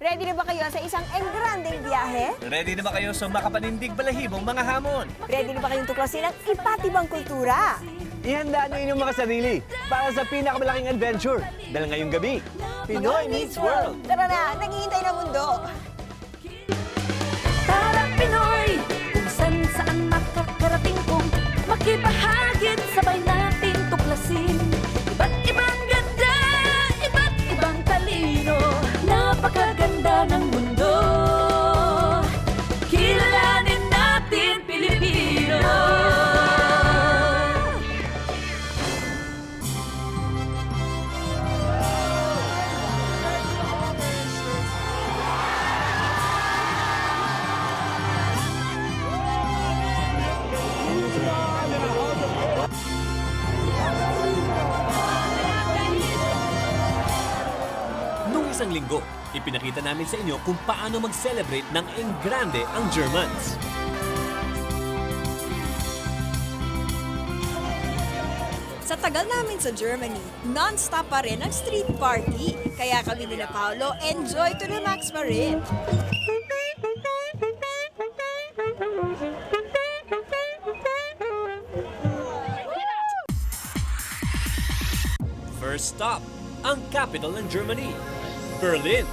Ready na ba kayo sa isang engrandeng biyahe? Ready na ba kayo sa makapanindig balahibong mga hamon? Ready na ba kayong tuklasin ang iba't ibang kultura? Ihanda nyo inyong mga sarili para sa pinakamalaking adventure. Dahil ngayong gabi, Pinoy Meets World! Tara na, naghihintay na mundo. Tara Pinoy, kung saan makakarating kong makibahagit, sabay natin tuklasin. Iba't ibang ganda, iba't ibang talino, napakaganda ng mundo. Kilalanin natin Pilipino. Nung isang linggo, ipinakita namin sa inyo kung paano mag-celebrate ng engrande ang Germans. Sa tagal namin sa Germany, non-stop pa rin ang street party. Kaya kami nila Paolo, enjoy to the max pa rin. First stop, ang capital ng Germany, Berlin.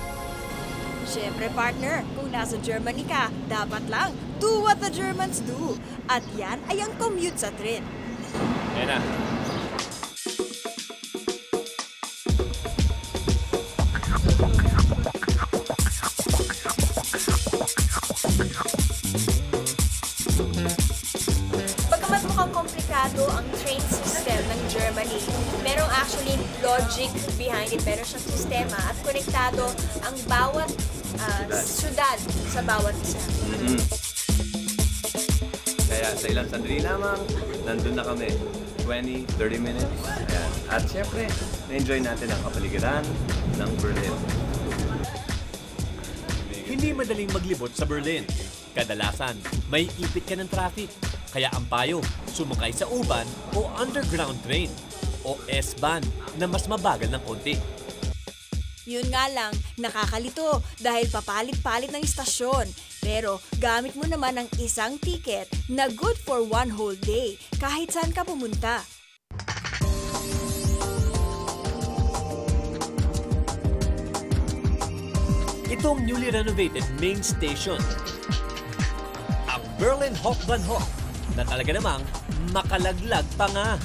Siyempre partner, kung nasa Germany ka, dapat lang do what the Germans do. At yan ay ang commute sa train. Ayan na. Bagamat mukhang komplikado ang train system ng Germany, merong actually logic behind it. Meron siyang sistema at konektado ang bawat syudad sa bawat isa. Kaya sa ilang sandali lamang, nandun na kami. 20, 30 minutes. Ayan. At syempre, na-enjoy natin ang kapaligiran ng Berlin. Hindi madaling maglibot sa Berlin. Kadalasan, may ipit ka ng traffic. Kaya ang payo, sumakay sa U-Bahn o underground train o S-Bahn na mas mabagal ng konti. Yun nga lang, nakakalito dahil papalit-palit ng istasyon. Pero gamit mo naman ang isang ticket na good for one whole day kahit saan ka pumunta. Itong newly renovated main station, ang Berlin Hauptbahnhof, na talaga namang makalaglag pa nga.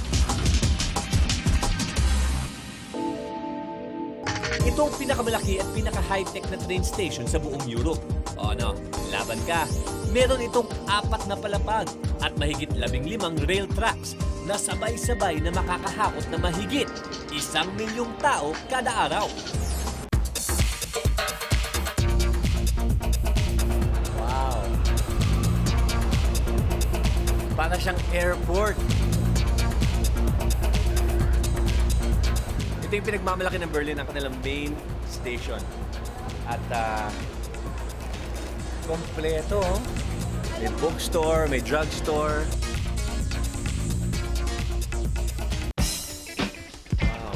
Ito ang pinakamalaki at pinaka-high-tech na train station sa buong Europe. O ano, laban ka. Meron itong 4 na palapag at mahigit 15 rail tracks na sabay-sabay na makakahakot na mahigit 1,000,000 tao kada araw. Wow! Para siyang airport. Ito yung pinagmamalaki ng Berlin, ang kanilang main station. At kompleto. May bookstore, may drugstore. Wow.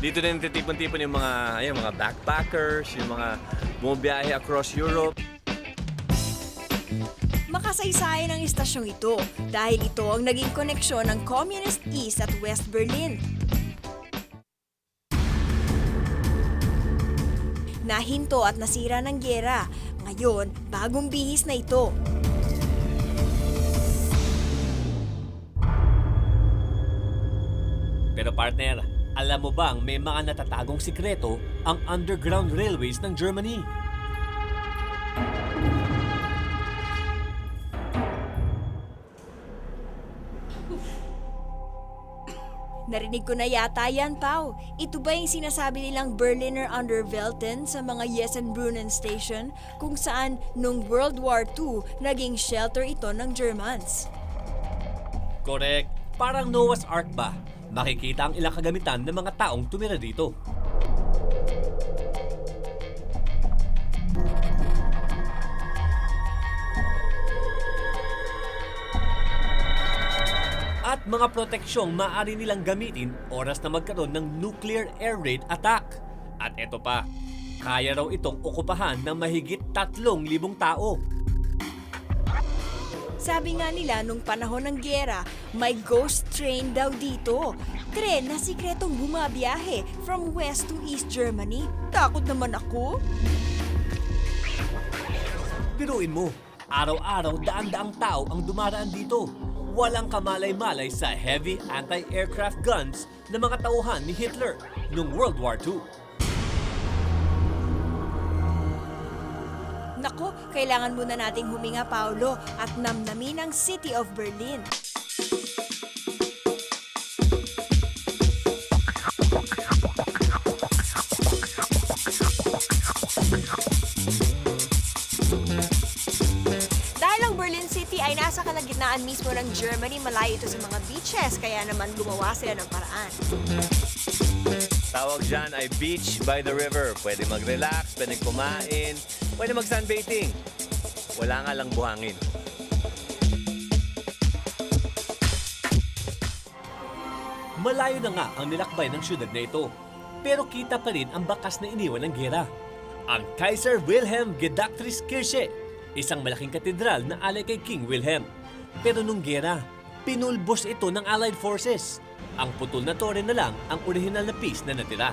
Dito na nagtitipon-tipon yung mga backpackers, yung mga bumabiyahe across Europe. Makasaysayan ang istasyong ito dahil ito ang naging koneksyon ng Communist East at West Berlin. Nahinto at nasira ng gyera. Ngayon, bagong bihis na ito. Pero partner, alam mo bang may mga natatagong sikreto ang underground railways ng Germany? Narinig ko na yata yan, Pao. Ito ba yung sinasabi nilang Berliner Unterwelten sa mga Jessenbrunnen Station kung saan nung World War II naging shelter ito ng Germans? Correct. Parang Noah's Ark ba? Makikita ang ilang kagamitan ng mga taong tumira dito. at mga proteksyong maaari nilang gamitin oras na magkaroon ng nuclear air raid attack. At eto pa, Kaya raw itong okupahan ng mahigit 3,000 tao. Sabi nga nila nung panahon ng gyera, may ghost train daw dito. Tren na sikretong bumabiyahe from West to East Germany. Takot naman ako. Biruin mo, araw-araw daan-daang tao ang dumaraan dito. Walang kamalay-malay sa heavy anti-aircraft guns ng mga tauhan ni Hitler noong World War II. Nako, kailangan muna nating huminga, Paolo, at namnamin ang City of Berlin. Dahil ang Berlin City ay nasa kalagitnaan mismo ng Germany, malayo ito sa mga beaches, kaya naman gumawa sila ng paraan. Tawag dyan ay beach by the river. Pwede mag-relax, pwede kumain, pwede mag-sunbathing. Wala nga lang buhangin. Malayo na nga ang nilakbay ng syudad na ito. Pero kita pa rin ang bakas na iniwan ng gera. Ang Kaiser Wilhelm Gedächtniskirche, isang malaking katedral na alay kay King Wilhelm. Pero nung gera, pinulbos ito ng Allied Forces. Ang putol na tore na lang ang orihinal na piece na natira.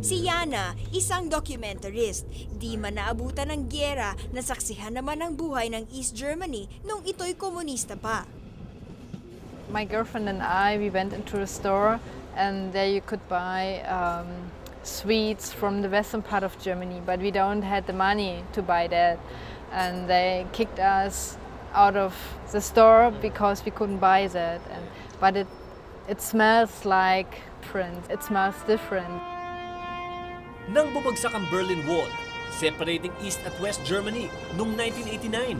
Si Yana, isang documentarist, di man naabutan ng gyera, nasaksihan naman ang buhay ng East Germany nung ito'y komunista pa. My girlfriend and I, we went into a store and there you could buy sweets from the western part of Germany, but we don't had the money to buy that. And they kicked us out of the store because we couldn't buy that. But it smells like different. It smells different. Nang bumagsak ang Berlin Wall, separating East at West Germany noong 1989,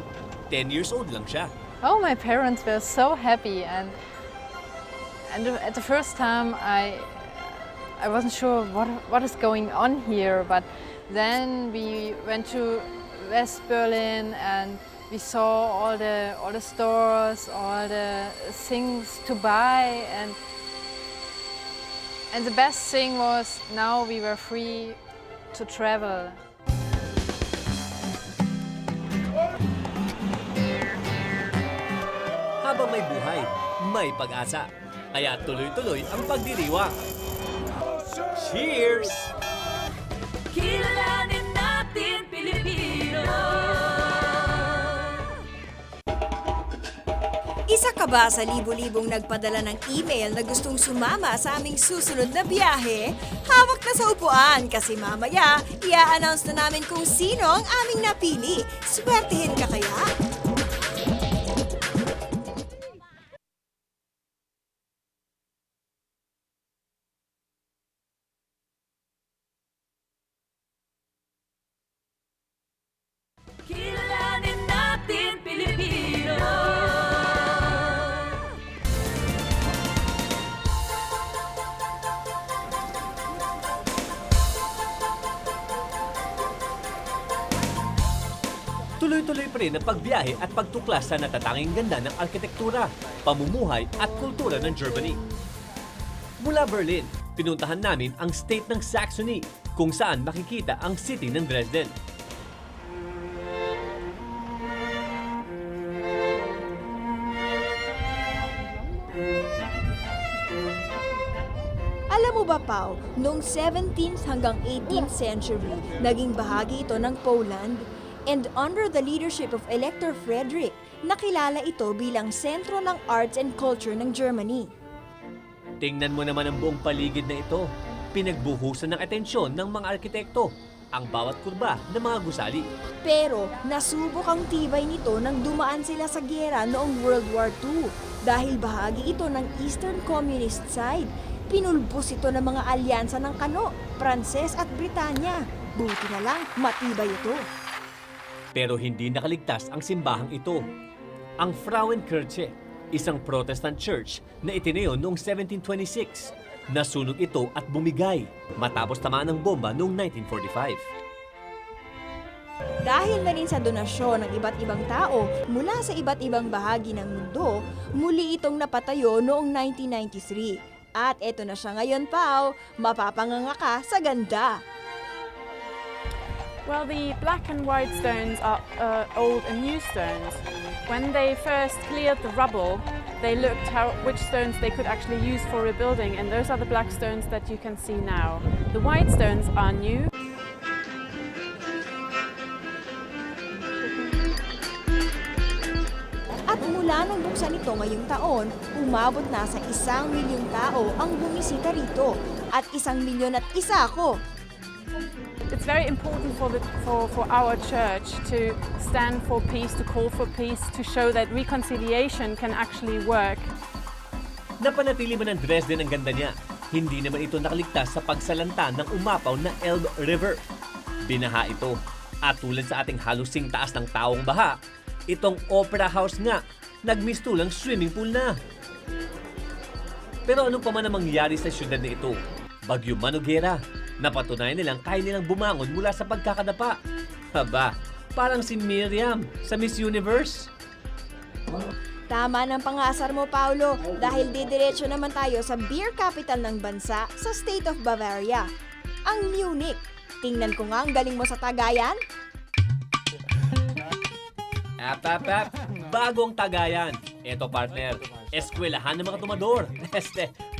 10 years old lang siya. Oh, my parents were so happy, and at the first time I wasn't sure what is going on here, but then we went to West Berlin and we saw all the stores, all the things to buy, and the best thing was now we were free to travel. Habang may buhay, may pag-asa. Kaya tuloy-tuloy ang pagdiriwang. Cheers! Kilalanin natin Pilipino. Isa ka ba sa libo-libong nagpadala ng email na gustong sumama sa aming susunod na biyahe? Hawak na sa upuan kasi mamaya, i-announce na namin kung sino ang aming napili. Swertihin ka kaya? Kilalanin natin Pilipino. Tuloy-tuloy pa rin ang pagbiyahe at pagtuklas sa natatanging ganda ng arkitektura, pamumuhay at kultura ng Germany. Mula Berlin, pinuntahan namin ang state ng Saxony kung saan makikita ang city ng Dresden. Alam mo ba, Pao, noong 17th hanggang 18th century, naging bahagi ito ng Poland. And under the leadership of Elector Frederick, nakilala ito bilang sentro ng arts and culture ng Germany. Tingnan mo naman ang buong paligid na ito. Pinagbuhusan ng atensyon ng mga arkitekto ang bawat kurba ng mga gusali. Pero nasubok ang tibay nito nang dumaan sila sa gyera noong World War II dahil bahagi ito ng Eastern Communist side. Pinulbos ito ng mga alyansa ng Kano, Pranses at Britanya. Buti na lang, matibay ito. Pero hindi nakaligtas ang simbahang ito. Ang Frauenkirche, isang Protestant church na itinayo noong 1726. Nasunog ito at bumigay matapos tamaan ng bomba noong 1945. Dahil na rin sa donasyon ng iba't ibang tao mula sa iba't ibang bahagi ng mundo, muli itong napatayo noong 1993. At eto na siya ngayon, Pao, mapapanganga ka sa ganda. Well, the black and white stones are old and new stones. When they first cleared the rubble, they looked which stones they could actually use for rebuilding, and those are the black stones that you can see now. The white stones are new. At mula nung buksan ito ngayong taon, umabot na sa 1 milyong tao ang bumisita rito. At 1 milyon at isa ako. It's very important for our church to stand for peace, to call for peace, to show that reconciliation can actually work. Napanatili man ang Dresden ang ganda niya, hindi naman ito nakaligtas sa pagsalanta ng umapaw na Elbe River. Binaha ito, at tulad sa ating halusing taas ng taong baha, itong opera house nga, nagmistulang swimming pool na. Pero anong pa man ang mangyari sa syudad na ito? Bagyo man o gera, napatunayan nilang kaya nilang bumangon mula sa pagkakadapa. Haba, parang si Miriam sa Miss Universe. Tama ng pangasar mo, Paulo, dahil didiretso naman tayo sa beer capital ng bansa sa State of Bavaria, ang Munich. Tingnan ko nga ang galing mo sa tagayan. Ap, bagong tagayan. Eto partner, eskwelahan ng mga tumador.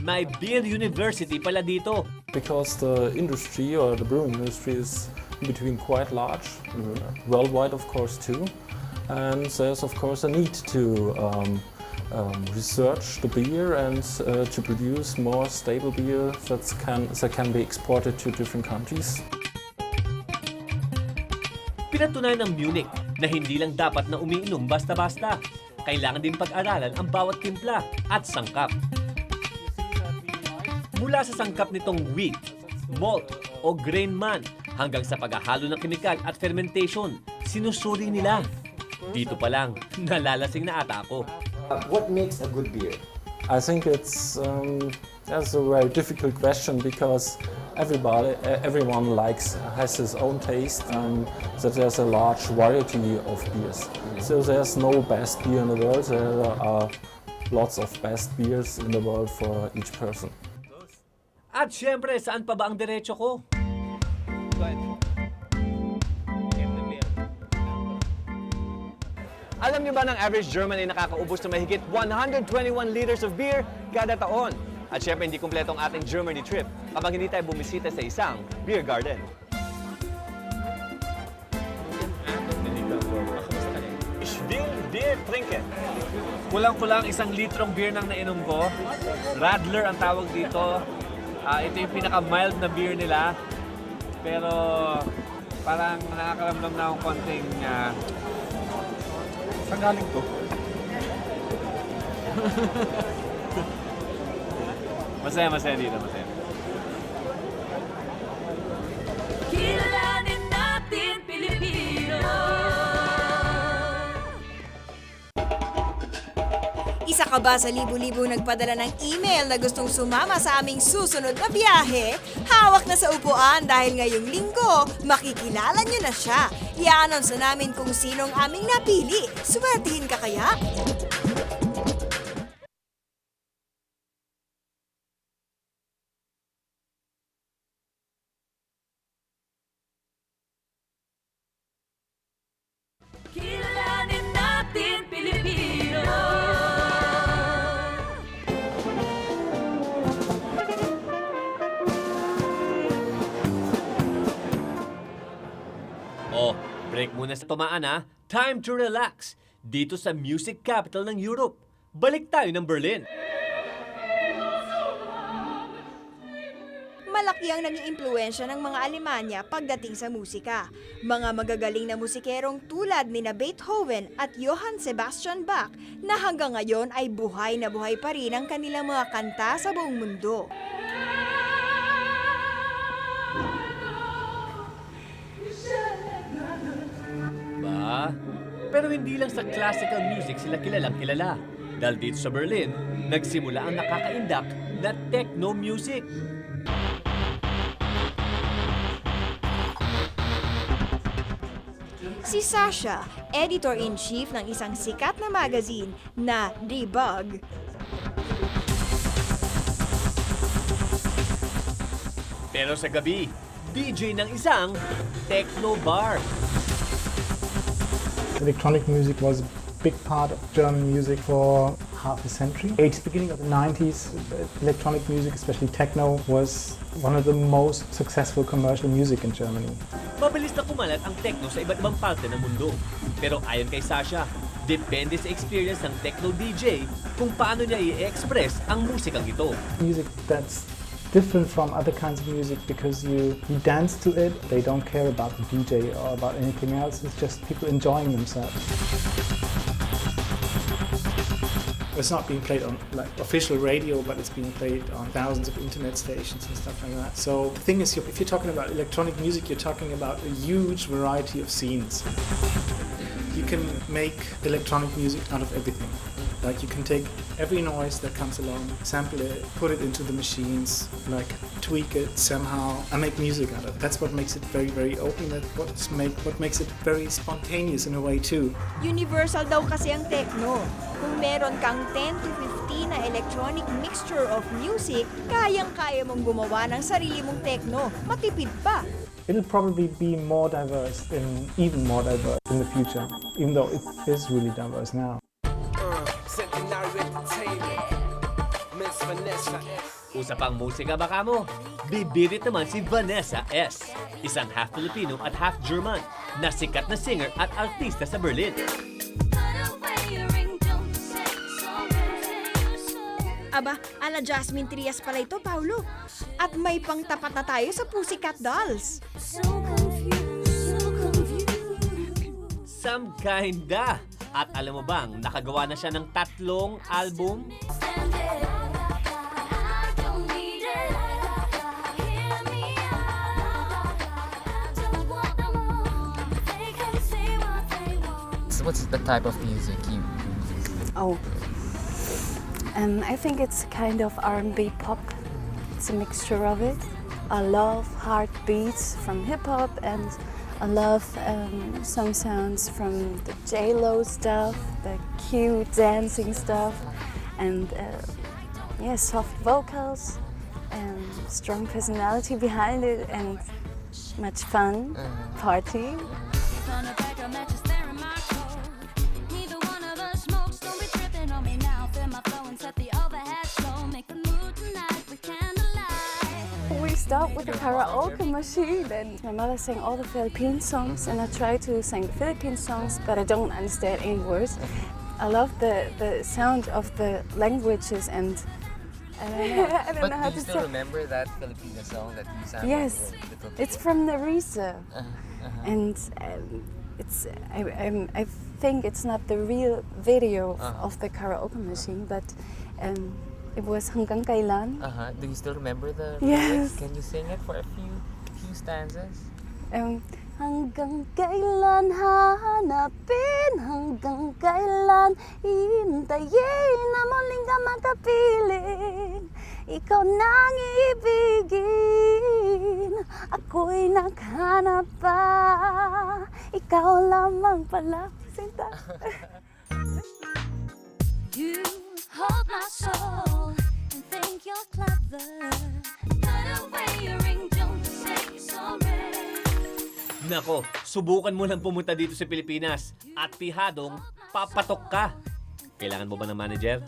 May beer university pala dito. Because the industry or the brewing industry is in between quite large, worldwide of course too, and there's of course a need to research the beer and to produce more stable beer that can be exported to different countries. Pinatunayan ng Munich na hindi lang dapat na umiinom basta-basta. Kailangan din pag-aralan ang bawat timpla at sangkap. Mula sa sangkap nitong wheat, malt o grain man hanggang sa paghahalo ng kemikal at fermentation, sinusuri nila. Dito pa lang, nalalasing na ata ako. What makes a good beer? I think that's a very difficult question because everyone has his own taste and that there's a large variety of beers. So there's no best beer in the world. There are lots of best beers in the world for each person. At syempre, saan pa ba ang derecho ko? Alam niyo ba ng average German ay nakakaubos na mahigit 121 liters of beer kada taon? At syempre, hindi kumpleto ang ating Germany trip kapag hindi tayo bumisita sa isang beer garden. Ich will Bier trinken. Kulang-kulang 1 litrong beer nang nainom ko. Radler ang tawag dito. Ito yung pinaka-mild na beer nila. Pero parang nakakaramdam na akong konting... saan galing to? Masaya dito, masaya. Kilalanin natin Pilipino. Isa ka ba sa libu-libu nagpadala ng email na gustong sumama sa aming susunod na biyahe? Hawak na sa upuan dahil ngayong linggo, makikilala nyo na siya. I-announce na namin kung sinong aming napili. Swertihin ka kaya? Kilalanin natin Pilipino. Oh, break muna sa tumaan ha. Time to relax. Dito sa music capital ng Europe. Balik tayo ng Berlin. Malaki ang naging impluwensya ng mga Alemanya pagdating sa musika. Mga magagaling na musikerong tulad ni Beethoven at Johann Sebastian Bach na hanggang ngayon ay buhay na buhay pa rin ang kanilang mga kanta sa buong mundo. Ba? Pero hindi lang sa classical music sila kilalang kilala. Dahil dito sa Berlin, nagsimula ang nakakaindak na techno music. Si Sasha, editor-in-chief ng isang sikat na magazine na Debug. Pero sa gabi, DJ ng isang techno bar. Electronic music was a big part of German music for half a century. Beginning of the 90s, electronic music, especially techno, was one of the most successful commercial music in Germany. Mabilis na kumalat ang techno sa iba't ibang parte ng mundo. Pero ayon kay Sasha, depende sa experience ng techno DJ kung paano niya i-express ang musikang ito. Music that's different from other kinds of music because you dance to it. They don't care about the DJ or about anything else. It's just people enjoying themselves. It's not being played on like official radio, but it's being played on thousands of internet stations and stuff like that. So the thing is, if you're talking about electronic music, you're talking about a huge variety of scenes. You can make electronic music out of everything. Like you can take every noise that comes along, sample it, put it into the machines, like tweak it somehow, and make music out of it. That's what makes it very, very open. That's what makes it very spontaneous in a way too. Universal daw kasi ang techno. Kung meron kang 10 to 15 na electronic mixture of music, kayang-kaya mong gumawa ng sarili mong techno. Matipid pa. It'll probably be more diverse, even more diverse in the future, even though it is really diverse now. Usapang musika baka mo? Bibirit naman si Vanessa S. Isang half Filipino at half German na sikat na singer at artista sa Berlin. Aba, ala Jasmine Trias pala ito, Paulo. At may pangtapat na tayo sa Pussycat Dolls. Some kinda. At alam mo bang, nakagawa na siya ng 3 album? What's the type of music you Oh, I think it's kind of R&B pop. It's a mixture of it. I love hard beats from hip hop, and I love some sounds from the J-Lo stuff, the cute dancing stuff, and yeah, soft vocals and strong personality behind it, and much fun, party. We start with the karaoke machine, and my mother sang all the Philippine songs, and I try to sing the Philippine songs, but I don't understand any words. I love the sound of the languages, and I don't know how do you to still say. remember that Filipino song that you sang? Yes, it's from Nerissa, and I think it's not the real video of the karaoke machine, but it was Hanggang Kailan. Do you still remember the Yes. lyrics? Can you sing it for a few stanzas? Hanggang kailan hahanapin, hanggang kailan iintayin na muling ka makapiling. Ikaw nang iibigin, ako'y naghanap pa, ikaw lamang pala, sinta. You hold my soul and think you're clever. Put away your ring, don't say sorry. Nako, subukan mo lang pumunta dito sa Pilipinas at pihadong papatok ka. Kailangan mo ba ng manager?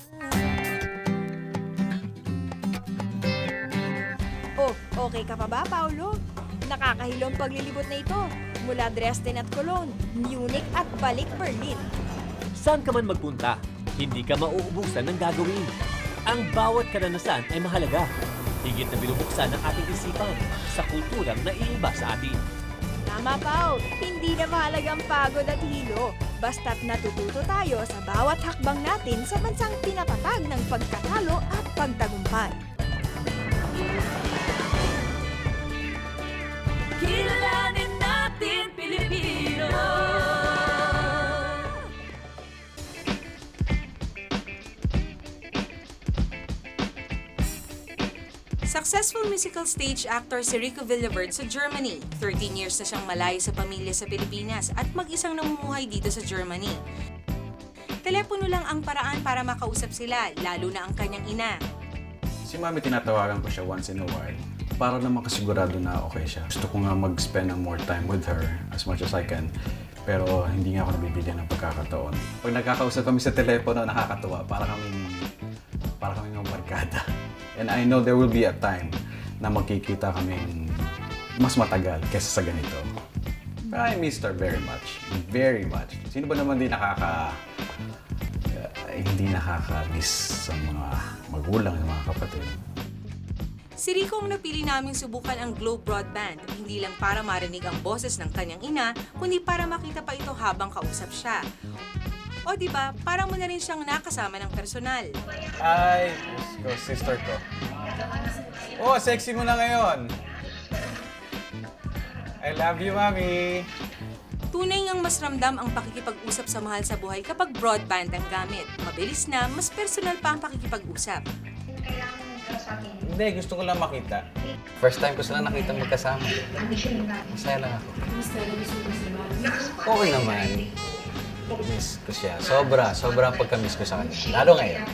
Oh, okay ka pa ba, Paulo? Nakakahilong paglilibot na ito. Mula Dresden at Cologne, Munich at balik Berlin. Saan ka man magpunta, hindi ka mauubusan ng gagawin. Ang bawat karanasan ay mahalaga. Higit na binubuksan ang ating isipan sa kulturang naiiba sa atin. Tama, Pao. Hindi na mahalagang pagod at hilo. Basta't natututo tayo sa bawat hakbang natin sa bansang pinatatag ng pagkatalo at pagtagumpay. Kilalanin natin Pilipino. Successful musical stage actor si Rico Villaverde sa Germany. 13 years na siyang malayo sa pamilya sa Pilipinas at mag-isang namumuhay dito sa Germany. Telepono lang ang paraan para makausap sila, lalo na ang kanyang ina. Si Mami tinatawagan ko siya once in a while para na makasigurado na okay siya. Gusto ko nga mag-spend ng more time with her as much as I can. Pero hindi nga ako nabibigyan ng pagkakataon. Pag nagkakausap kami sa telepono, nakakatuwa. Para kaming mga barkada. And I know there will be a time na magkikita kaming mas matagal kaysa sa ganito. But I missed her very much. Very much. Sino ba naman hindi nakaka-miss sa mga magulang, sa mga kapatid? Si Rico ang napili naming subukan ang Globe Broadband, hindi lang para marinig ang boses ng kanyang ina, kundi para makita pa ito habang kausap siya. O diba, parang mo na rin siyang nakasama ng personal. Ay, sister ko. Oh, sexy mo na ngayon. I love you, Mami. Tunay ngang mas ramdam ang pakikipag-usap sa mahal sa buhay kapag broadband ang gamit. Mabilis na, mas personal pa ang pakikipag-usap. Hindi, gusto ko lang makita. First time ko sila nakita magkasama. Masaya lang ako. Okay naman. Miss ko siya. Sobrang pagka-miss ko sa kanya. Lalo ngayon.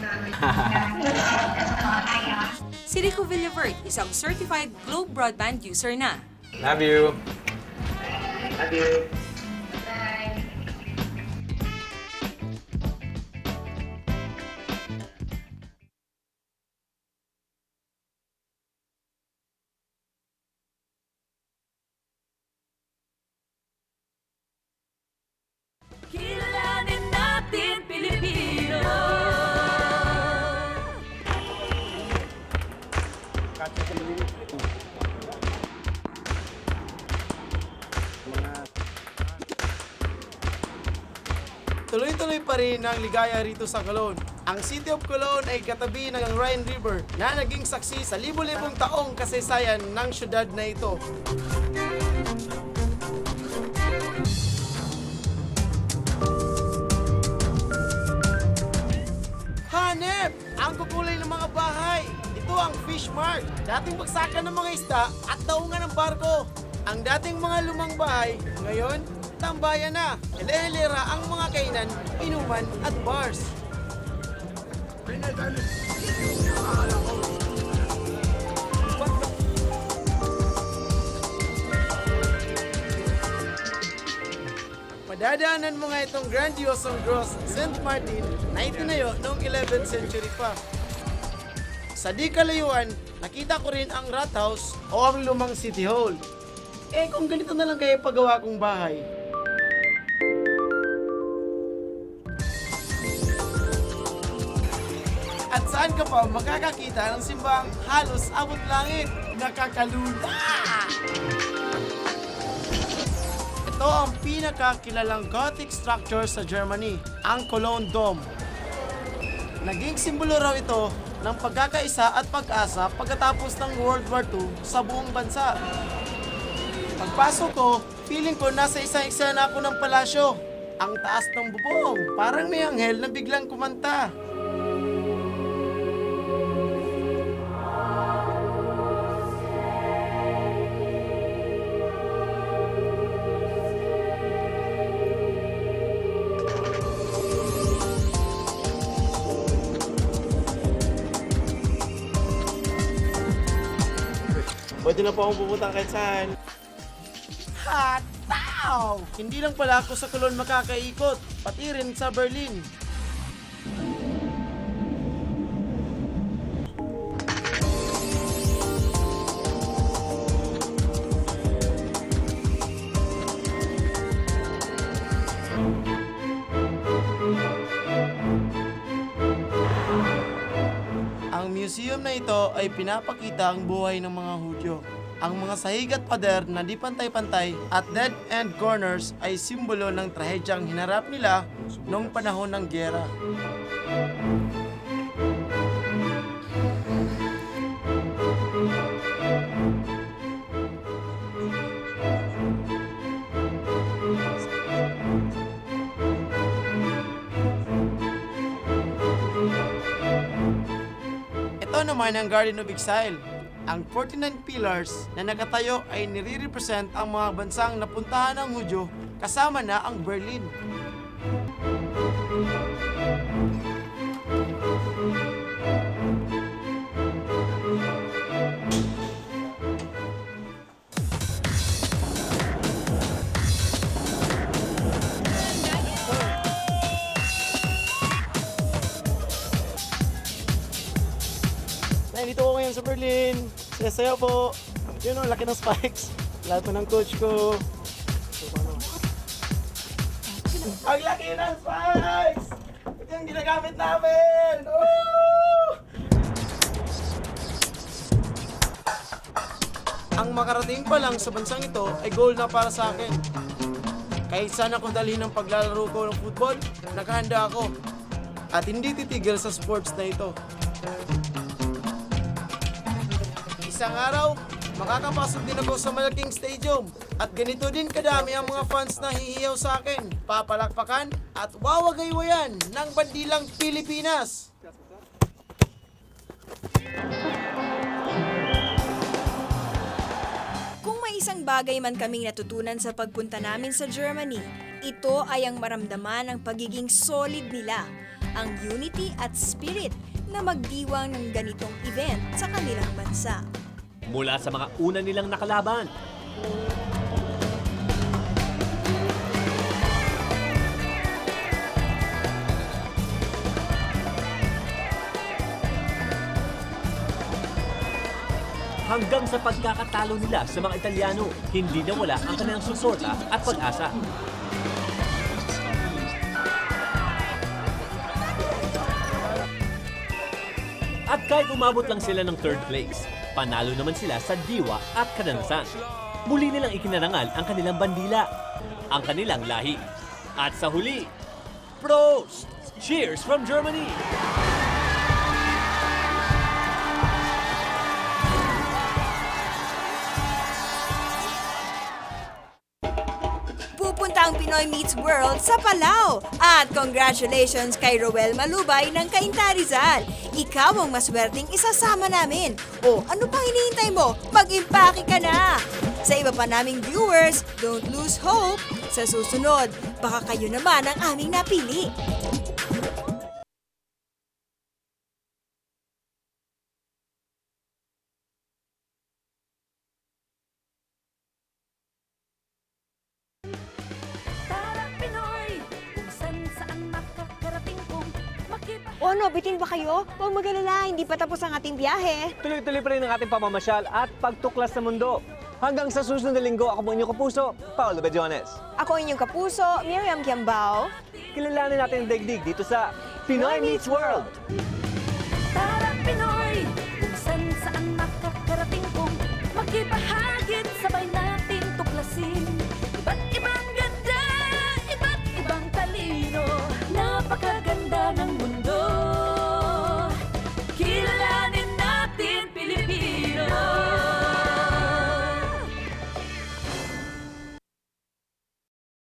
Si Rico Villaverde, isang certified Globe Broadband user na. Love you. Love you. Kilalanin natin Pilipino. Tuloy-tuloy pa rin ang ligaya rito sa Colon. Ang City of Colon ay katabi ng Rhine River na naging saksi sa libo-libong taong kasaysayan ng syudad na ito. Hanep! Ang kukulay ng mga bahay. Ito ang Fish Mart. Dating bagsakan ng mga isda at daungan ng barko. Ang dating mga lumang bahay, ngayon, tambayan na. Hilera ang mga kainan, inuman at bars. Madadaanan mo nga itong grandiosong Gross St. Martin na itinayo noong 11th century pa. Sa di kalayuan, nakita ko rin ang Rathaus o ang lumang City Hall. Eh kung ganito na lang kayo pagawa kong bahay. At saan ka pa makakakita ng simbang halos abot langit? Nakakalula! Ito ang pinakakilalang Gothic structure sa Germany, ang Cologne Dome. Naging simbolo raw ito ng pagkakaisa at pag-asa pagkatapos ng World War II sa buong bansa. Pagpasok ko, feeling ko nasa isang eksena ako ng palasyo. Ang taas ng bubong, parang may anghel na biglang kumanta. Pwede na po akong pupunta kahit saan. Hataw! Hindi lang pala ako sa Cologne makakaikot, pati rin sa Berlin. Ang museum na ito ay pinapakita ang buhay ng mga Hudyo. Ang mga sahig at pader na di pantay-pantay at dead-end corners ay simbolo ng trahedyang hinarap nila noong panahon ng gyera. Ito naman ang Garden of Exile. Ang 49 pillars na nakatayo ay nire-represent ang mga bansang napuntahan ng Hudyo kasama na ang Berlin. Dito ako ngayon sa Berlin. Saya po. Yun o, laki ng spikes. Lahat po ng coach ko. Ang laki ng spikes! Ito yung ginagamit namin! Woo! Ang makarating pa lang sa bansang ito ay goal na para sa akin. Kahit saan ako dalhin ang paglalaro ko ng football, nakahanda ako. At hindi titigil sa sports na ito. Isang araw, makakapasok din ako sa malaking stadium at ganito din kadami ang mga fans na hihiyaw sa akin, papalakpakan at wawagaywayan ng bandilang Pilipinas. Kung may isang bagay man kaming natutunan sa pagpunta namin sa Germany, ito ay ang maramdaman ang pagiging solid nila, ang unity at spirit na magdiwang ng ganitong event sa kanilang bansa. Mula sa mga una nilang nakalaban. Hanggang sa pagkakatalo nila sa mga Italyano, hindi nawala ang kanilang suporta at pag-asa. At kahit umabot lang sila ng 3rd place, panalo naman sila sa diwa at kadalasan. Muli nilang ikinarangal ang kanilang bandila, ang kanilang lahi. At sa huli, Prost! Cheers from Germany! Pupunta ang Pinoy Meets World sa Palau. At congratulations kay Roel Malubay ng Cainta Rizal. Ikaw ang maswerteng isasama namin. O ano pang hinihintay mo? Mag-impake ka na! Sa iba pa naming viewers, don't lose hope. Sa susunod, baka kayo naman ang aming napili. O ano, bitin ba kayo? Huwag mag-alala, hindi pa tapos ang ating biyahe. Tuloy-tuloy pa rin ang ating pamamasyal at pagtuklas sa mundo. Hanggang sa susunod na linggo, ako po inyong kapuso, Paolo Bediones. Ako inyong kapuso, Miriam Kiambao. Kilalanin natin ang daigdig dito sa Pinoy Meets World!